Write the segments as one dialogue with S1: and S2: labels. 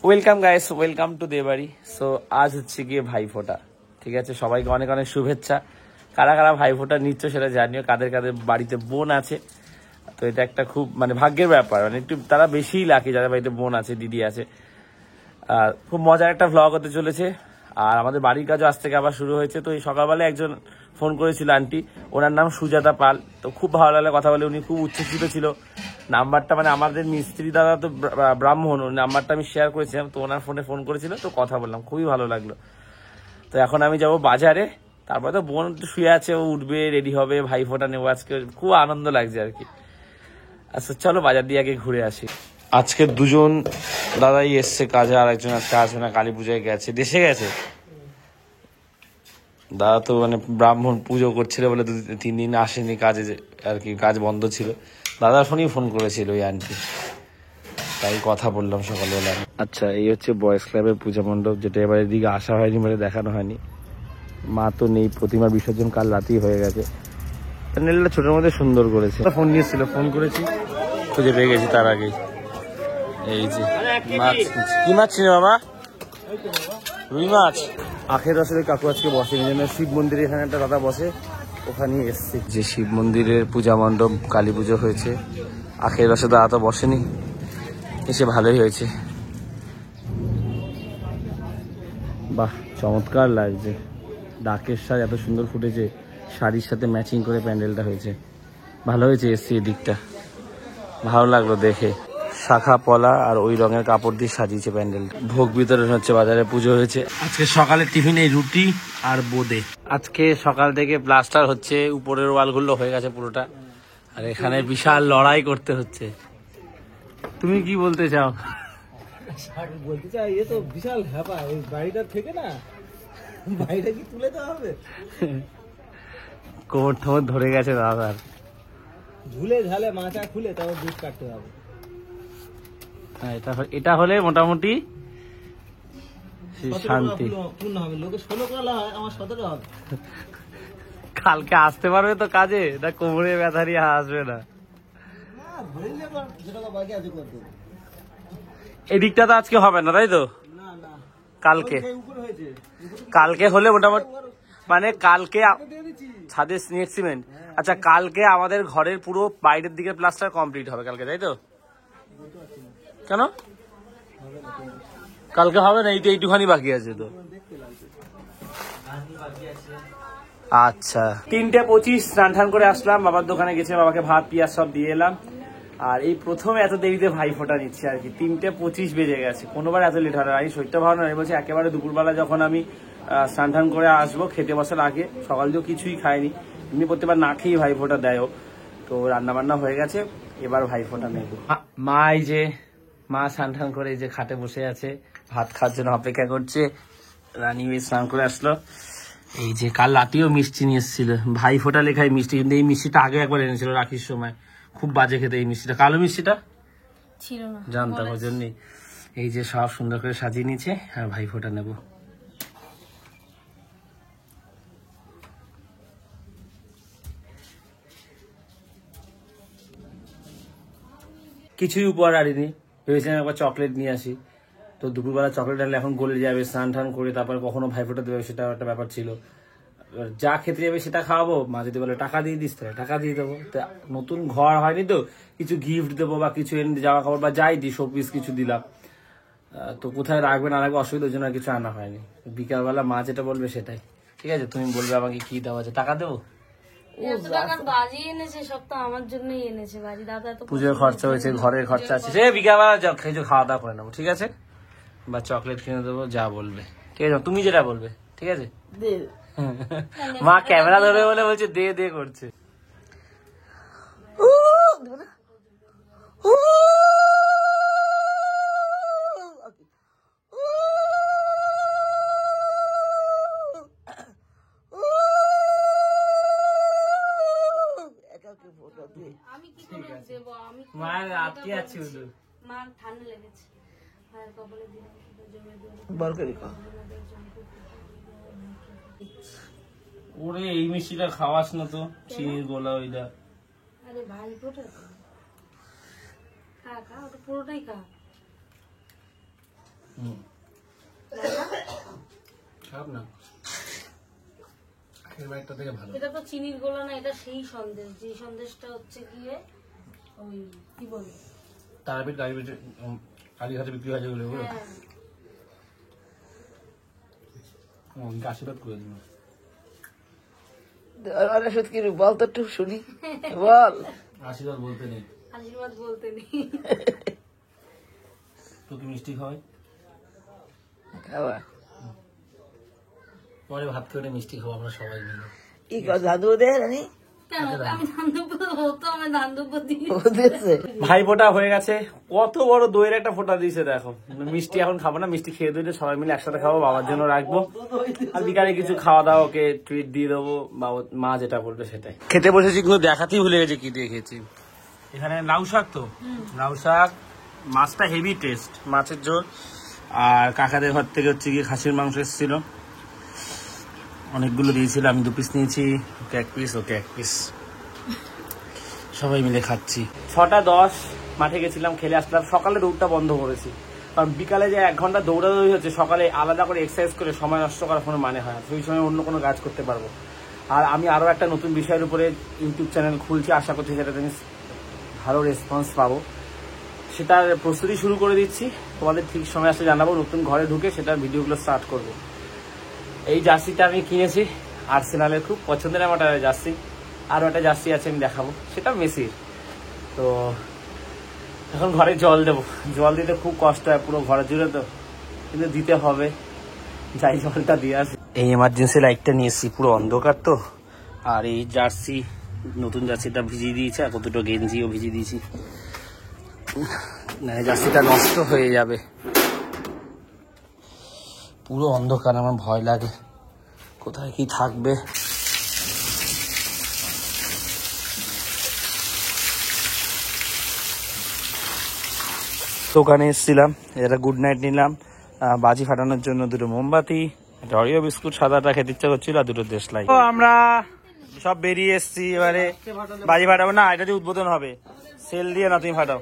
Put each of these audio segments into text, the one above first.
S1: Welcome guys, welcome to Debari. So আজ হচ্ছে গিয়ে ভাইফোঁটা, ঠিক আছে? সবাইকে অনেক অনেক শুভেচ্ছা। কারা কারা ভাইফোঁটা নিচ্ছ সেটা জানিও, কাদের কাদের বাড়িতে বোন আছে। তো এটা একটা খুব মানে ভাগ্যের ব্যাপার, মানে একটু তারা বেশিই লাকি যাদের বাড়িতে বোন আছে, দিদি আছে। খুব মজার একটা ভ্লগ হতে চলেছে। আর আমাদের বাড়ির কাজও আজ থেকে আবার শুরু হয়েছে। তো এই সকালবেলা একজন ফোন করেছিল আন্টি, ওনার নাম সুজাতা পাল। তো খুব ভালো লাগলো কথা বলে, উনি খুব উচ্ছ্বসিত ছিল। নাম্বারটা মানে আমাদের মিস্ত্রি দাদা তো ব্রাহ্মণ, নাম্বারটা আমি শেয়ার করেছিলাম, তো ওনার ফোনে ফোন করেছিল, তো কথা বললাম, খুবই ভালো লাগলো। তো এখন আমি যাব বাজারে, তারপরে তো বোন একটু শুয়ে আছে, ও উঠবে, রেডি হবে, ভাইফোঁটা নেবো আজকে, খুব আনন্দ লাগছে আর কি। আচ্ছা চলো বাজার দিয়ে আগে ঘুরে আসি। আজকে দুজন দাদাই এসছে কাজে, আর একজন আজকে আসবে না, কালী পূজায় গেছে, দেশে গেছে। দাদা তো মানে ব্রাহ্মণ পুজো করছিল বলে 2-3 দিন আসেনি কাজে আর কি, কাজ বন্ধ ছিল। দাদার ফোনেই ফোন করেছিল ওই আন্টি, তাই কথা বললাম সকালবেলা। আচ্ছা এই হচ্ছে বয়েজ ক্লাবের পূজা মণ্ডপ, যেটা এবার এদিকে আসা হয়নি মানে দেখানো হয়নি। মা তো নেই, প্রতিমার বিসর্জন কাল রাতেই হয়ে গেছে। প্যান্ডেলটা ছোটোর মধ্যে সুন্দর করেছে। ফোন নিয়েছিল, ফোন করেছি, খুঁজে পেয়ে গেছি তার আগেই। এই যে মাছ, কি মাছ ছিল বাবা? রুই মাছ। আখের রসের কাকু আজকে বসে, শিব মন্দিরে এখানে একটা দাদা বসে, ওখানেই এসছে। যে শিব মন্দিরের পূজা মণ্ডপ, কালী পুজো হয়েছে, আখের রসে দাদা তো বসেনি, এসে ভালোই হয়েছে। বাহ চমৎকার লাগছে, ডাকের সাজ এত সুন্দর ফুটেছে, শাড়ির সাথে ম্যাচিং করে প্যান্ডেলটা হয়েছে, ভালো হয়েছে। এসছি এদিকটা ভালো লাগলো দেখে, শাখা পলা আর ওই রঙের কাপড় দিয়ে সাজিয়েছে প্যান্ডেল। ভোগ বিতরণ হচ্ছে, বাজারে পুজো হয়েছে। আজকে সকালে টিফিনে রুটি আর বোঁদে। আজকে সকাল থেকে প্লাস্টার হচ্ছে, উপরের ওয়ালগুলো হয়ে গেছে পুরোটা, আর এখানে বিশাল লড়াই করতে হচ্ছে। তুমি কি বলতে চাও?
S2: বলতে চাই এ তো বিশাল হ্যাপা, এই বাড়িটা থেকে না বাড়িটা কি তুলে দেওয়া হবে?
S1: কোমর ঠোমর ধরে গেছে দাদার,
S2: ঝুলে ঝালে মাচা খুলে তারপর দুধ কাটতে হবে।
S1: হ্যাঁ এটা হলে মোটামুটি শান্তি।
S2: পূর্ণ হবে, লোকে 16 করা হয়, আমার 17 হবে।
S1: কালকে আসতে পারবে তো কাজে, না কোমরে ব্যথা নিয়ে আসবে না? এদিকটা তো আজকে হবে না, তাই তো? কালকে কালকে হলে মোটামুটি মানে কালকে ছাদে স্নেক সিমেন্ট। আচ্ছা কালকে আমাদের ঘরের পুরো বাইরের দিকে প্লাস্টার কমপ্লিট হবে কালকে, তাই তো? কেন কালকে হবে না? এইটুখানি বাকি আছে তো। আচ্ছা 3:25 স্নান টান করে আসলাম, বাবার দোকানে গেছে, বাবাকে ভাত পিয়াজ সব দিয়ে এলাম। আর এই প্রথম এত দেরিতে ভাইফোঁটা নিচ্ছে আর কি, 3:25 বেজে গেছে। কোনোবার এত লেট হয় না, এই শরীরটা ভালো না, বলছে একেবারে দুপুরবেলা যখন আমি স্নান টান করে আসবো, খেতে বসার আগে, সকাল দিয়েও কিছুই খাইনি, এমনি প্রত্যেকবার না খেয়েই ভাইফোঁটা দেয়ও। তো রান্না বান্না হয়ে গেছে, এবার ভাইফোঁটা নেব। মা এই যে মা স্নান টান করে এই যে খাটে বসে আছে, ভাত খাওয়ার জন্য অপেক্ষা করছে। রানী স্নান করে আসলো। এই যে কাল রাতেও মিষ্টি নিয়ে এসেছিল, ভাইফোঁটা লেখায় মিষ্টি, কিন্তু এই মিষ্টিটা আগে একবার এনেছিল রাখির সময়, খুব বাজে খেতে এই মিষ্টিটা, কালো মিষ্টিটা ছিল না, জানতাম ওই জন্যই। এই যে সব সুন্দর করে সাজিয়ে নিয়েছে, আর ভাইফোঁটা নেব। কিছুই উপহার আনিনি, ভেবেছিলাম একবার চকলেট নিয়ে আসি, তো দুপুরবেলা চকলেট আনলে এখন গলে যাবে, স্নান টান করে তারপরে কখনো ভাইফোঁটা দেবে, সেটা একটা ব্যাপার ছিল। যা খেতে যাবে সেটা খাওয়াবো, মা যদি বলে টাকা দিয়ে দিস তাহলে টাকা দিয়ে দেবো। নতুন ঘর হয়নি তো কিছু গিফট দেবো বা কিছু এনে জামা কাপড় বা যাই দিই, শোপিস কিছু দিলাম, তো কোথায় রাখবে না রাখবে অসুবিধার জন্য কিছু আনা হয়নি। বিকালবেলা মা যেটা বলবে সেটাই, ঠিক আছে? তুমি বলবে আমাকে কি দেওয়া আছে, টাকা দেবো। পুজোর খরচা হয়েছে, ঘরের খরচা আছে, সে বিকালবেলা কিছু খাওয়া দাওয়া করে নেবো, ঠিক আছে? বা চকলেট কিনে দেবো, যা বলবে, ঠিক আছে? তুমি যেটা বলবে, ঠিক আছে? মা ক্যামেরা ধরে বলে বলছে দে দে করছে। মায়ের আটকে আছে, মার ঠান্ডা লেগেছে, ওরে এই মিষ্টিটা খাওয়াস না তো, চিনির গোলা ওইটা। আরে ভাই পুরোটাই খা, পুরোটাই খা। খারাপ না, আগের বাড়িটা থেকে ভালো।
S3: এটা তো চিনির গোলা না, এটা সেই সন্দেশ, যে সন্দেশটা হচ্ছে গিয়ে ওই কি বলে
S1: তারাপীঠ কালীঘাটে বিক্রি হয় যেগুলো, ওগুলো আশীর্বাদ করে দিন।
S4: বল তো একটু শুনি, বল।
S1: আশীর্বাদ বলতে নেই,
S3: আশীর্বাদ বলতে নেই।
S1: তো কি মিষ্টি খাওয়াই?
S4: খাওয়া
S1: পরে ভাত খেয়ে মিষ্টি খাবো আমরা সবাই মিলে।
S4: কি কথা দাদু দে রানি
S3: কেন আমি ধান দুব্বো হতো, আমি ধান দুব্বো দিই।
S1: ভাই ফোটা হয়ে গেছে, কত বড় দইয়ের একটা ফোটা দিয়েছে দেখো। মিষ্টি এখন খাবো না, মিষ্টি খেয়ে দিলে সবাই মিলে একসাথে খাবো, বাবার জন্য রাখবো। আর বিকালে কিছু খাওয়া দাওয়া ওকে ট্রিট দিয়ে দেবো, মা যেটা বলবে সেটাই। খেতে বসেছি কিন্তু দেখাতেই ভুলে গেছি কি দিয়ে খেয়েছি। এখানে লাউ শাক, তো লাউ শাক, মাছটা হেভি টেস্ট, মাছের ঝোল। আর কাকাদের ঘর থেকে হচ্ছে গিয়ে খাসির মাংস এসেছিল, অনেকগুলো দিয়েছিল, আমি 2 পিস নিয়েছি, ওকে 1 পিস, ওকে 1 পিস, সবাই মিলে খাচ্ছি। 6:10 মাঠে গেছিলাম, খেলে আসলাম। সকালে দৌড়টা বন্ধ করেছি, কারণ বিকালে যে 1 ঘন্টা দৌড়াদৌড়ি হচ্ছে, সকালে আলাদা করে এক্সারসাইজ করে সময় নষ্ট করার কোনো মানে হয় না, সেই সময় অন্য কোনো কাজ করতে পারবো। আর আমি আরও একটা নতুন বিষয়ের উপরে ইউটিউব চ্যানেল খুলছি, আশা করছি সেটা আমি ভালো রেসপন্স পাবো, সেটার প্রস্তুতি শুরু করে দিচ্ছি। তোমাদের ঠিক সময় আসলে জানাবো, নতুন ঘরে ঢুকে সেটার ভিডিওগুলো স্টার্ট করবো। এই জার্সিটা আমি কিনেছি আর্সেনালের, খুব পছন্দের আমার জার্সি। আরও একটা জার্সি আছে, আমি দেখাবো, সেটা মেসির। তো এখন ঘরে জল দেবো, জল দিতে খুব কষ্ট হয়, পুরো ঘরে জুড়ে তো, কিন্তু দিতে হবে, যাই জলটা দিয়ে আসি। এই এমার্জেন্সি লাইটটা নিয়ে এসেছি, পুরো অন্ধকার তো। আর এই জার্সি, নতুন জার্সিটা ভিজিয়ে দিয়েছে, আর দুটো গেঞ্জিও ভিজিয়ে দিয়েছি, না জার্সিটা নষ্ট হয়ে যাবে। পুরো অন্ধকার, আমার ভয় লাগে কোথায় কি থাকবে। দোকানে এসেছিলাম, এটা গুড নাইট নিলাম, বাজি ফাটানোর জন্য 2টো মোমবাতি, একটা অরিও বিস্কুট, সাদাটা খেতে ইচ্ছা করছিল, আর 2টো দেশলাই। তো আমরা সব বেরিয়ে এসেছি, এবারে বাজি ফাটাবো না, এটা দিয়ে উদ্বোধন হবে। সেল দিয়ে না, তুমি ফাটাও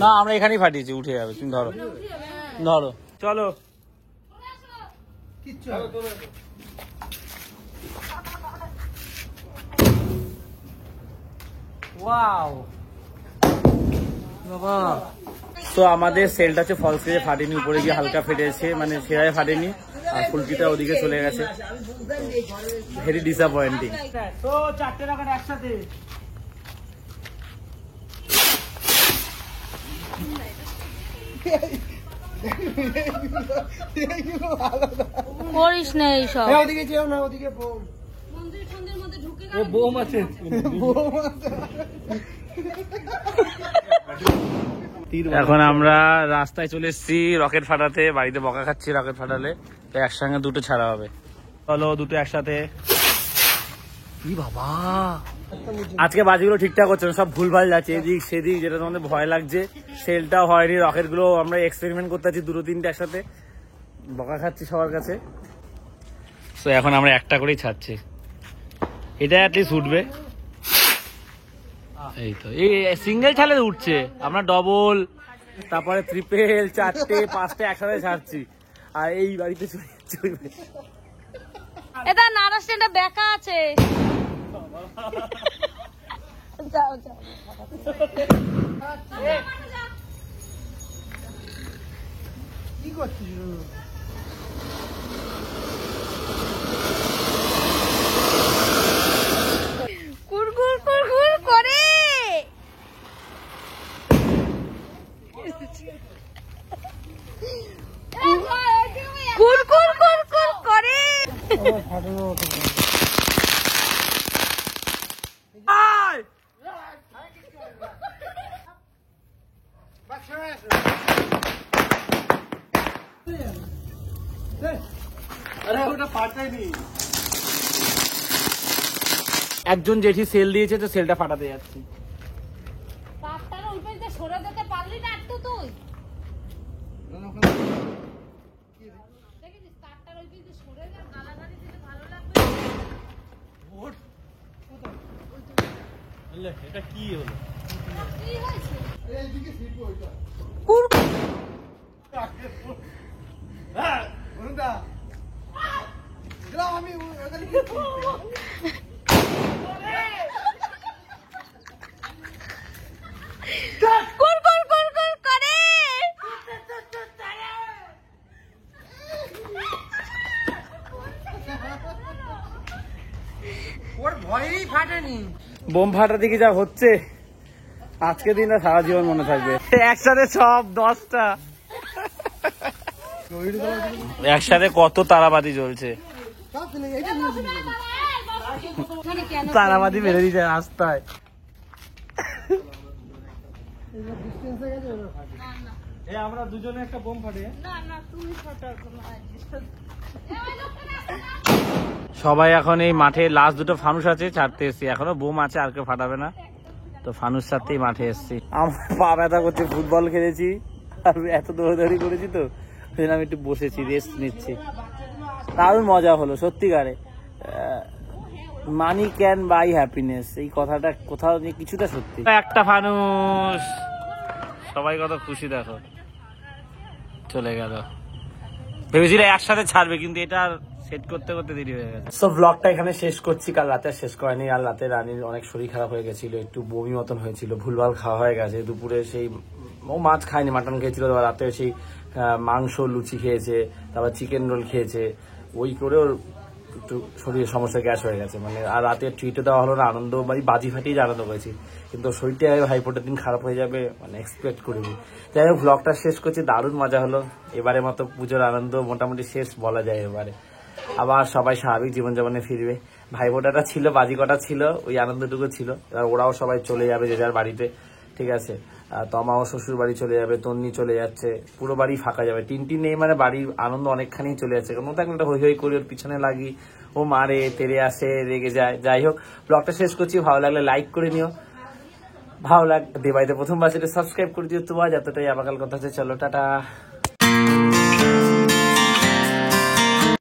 S1: না, আমরা এখানেই ফাটিয়েছি, উঠে যাবে, তুমি ধরো ধরো, চলো। ওয়াও বাবা। তো আমাদের সেলটা হচ্ছে ফলস দিয়ে ফাটেনি, উপরে গিয়ে হালকা ফেটেছে, মানে সেরাই ফাটেনি, আর ফুলকিটা ওদিকে চলে গেছে, ভেরি ডিসঅ্যাপয়েন্টিং। তো 4টে রকেট একসাথে,
S3: করিস না এইসব।
S2: ওদিকে যেও না, ওদিকে বোম,
S3: মন্দির সন্ধ্যের মধ্যে ঢুকে
S2: বোম আছে, বোম আছে।
S1: এখন আমরা রাস্তায় চলে এসেছি রকেট ফাটাতে, বাড়িতে বকা খাচ্ছি রকেট ফাটালে, তো একসঙ্গে 2টো ছাড়া হবে। চলো 2টো একসাথে। কি বাবা, আজকে বাজিগুলো ঠিকঠাক হচ্ছে না, সব ভুলভাল যাচ্ছে, এদিক সেদিক, যেটা তোমাদের ভয় লাগছে। সেলটাও হয়নি, রকেট গুলো আমরা এক্সপেরিমেন্ট করতে আছি, 2-3টে একসাথে, বকা খাচ্ছি সবার কাছে। তো এখন আমরা একটা করেই ছাড়ছি, এটা অ্যাটলিস্ট উঠবে। এই তো এই সিঙ্গেল ছালে উঠছে, আমরা ডবল, তারপরে ট্রিপল, 4টে 5টে একসাথে ছাড়ছি, আর এই বাড়িতে চলবে।
S3: এটা নারা স্ট্যান্ডে বেকা আছে। যাও যাও,
S2: কি করছিস?
S3: কুরকুর কুরকুর করে কুরকুর কুরকুর করে।
S1: একজন জেঠি সেল দিয়েছে, তো সেলটা ফাটাতে যাচ্ছি।
S3: তারটার ওই পাশে সরে যেতে পারলি না একটু তুই? দেখিস তারটার ওই পাশে সরে যা, গালাগালি দিলে ভালো লাগবে।
S1: এটা কি হলো?
S3: কি হয়েছে?
S5: কুর কুর কুর কুর করে
S1: বোম ফাটা দিকে যা হচ্ছে আজকে দিনটা সারা জীবন মনে থাকবে। একসাথে সব 10টা একসাথে কত তারাবাতি জ্বলছে, তারাবাতি বেড়ে দিচ্ছে রাস্তায়।
S2: আমরা দুজনে একটা বোম ফাটে।
S1: সবাই এখন এই মাঠে লাস্ট দুটো ফানুস আছে ছাড়তে এসছি, এখনো বোম আছে, আর কেউ ফাটাবে না, তো ফানুস ছাড়তেই মাঠে এসছি। আমার পা ব্যথা করছে, ফুটবল খেলেছি আর এত দৌড়াদৌড়ি করেছি, তো সেদিন আমি একটু বসেছি, রেস্ট নিচ্ছি। দারুণ মজা হলো সত্যিকারে। মানি ক্যান বাই হ্যাপিনেস, এই কথাটা কোথাও নিয়ে কিছুটা সত্যি। একটা ফানুস, সবাই কত খুশি দেখো, চলে গেল। ভেবেছিল একসাথে ছাড়বে, কিন্তু এটা সেট করতে করতে দেরি হয়ে গেছে। সো ব্লগটা এখানে শেষ করছি। কাল রাতে শেষ করেনি, আর রাতে রানীর অনেক শরীর খারাপ হয়ে গেছিল, একটু বমি মতন হয়েছিল, ভুলভাল খাওয়া হয়ে গেছে। দুপুরে সেই ও মাছ খায়নি, মাটন খেয়েছিল, রাতে সেই মাংস লুচি খেয়েছে, তারপর চিকেন রোল খেয়েছে, ওই করে ওর একটু শরীরের সমস্যা, গ্যাস হয়ে গেছে মানে। আর রাতে ট্রিটও দেওয়া হলো না, আনন্দ মানে বাজি ফাটিয়ে আনন্দ করেছি, কিন্তু শরীরটা হাইপোটার দিন খারাপ হয়ে যাবে মানে এক্সপেক্ট করিনি। যাই হোক, ব্লগটা শেষ করছি, দারুণ মজা হলো। এবারে মতো পুজোর আনন্দ মোটামুটি শেষ বলা যায়। এবারে আবার সবাই স্বাভাবিক জীবনযাপনে ফিরবে। ভাই ফোঁটাটা ছিল, বাজি কটা ছিল, ওই আনন্দটুকু ছিল। এবার ওরাও সবাই চলে যাবে যে যার বাড়িতে, ঠিক আছে। তমাও শ্বশুর বাড়ি চলে যাবে, তন্নি চলে যাচ্ছে, পুরো বাড়ি ফাঁকা যাবে। টিনটি নেই মানে বাড়ির আনন্দ অনেকখানি চলে যাচ্ছে। কোনো তো একটা হই হই করি, ওর পিছনে লাগি, ও মারে, তেড়ে আসে, রেগে যায়। যাই হোক, ব্লগটা শেষ করছি। ভালো লাগলে লাইক করে নিও, ভালো লাগবে দেবাইতে প্রথমবার সেটা সাবস্ক্রাইব করে দিও। তোমার যতটাই আবাকাল কথা আছে, চলো টাটা।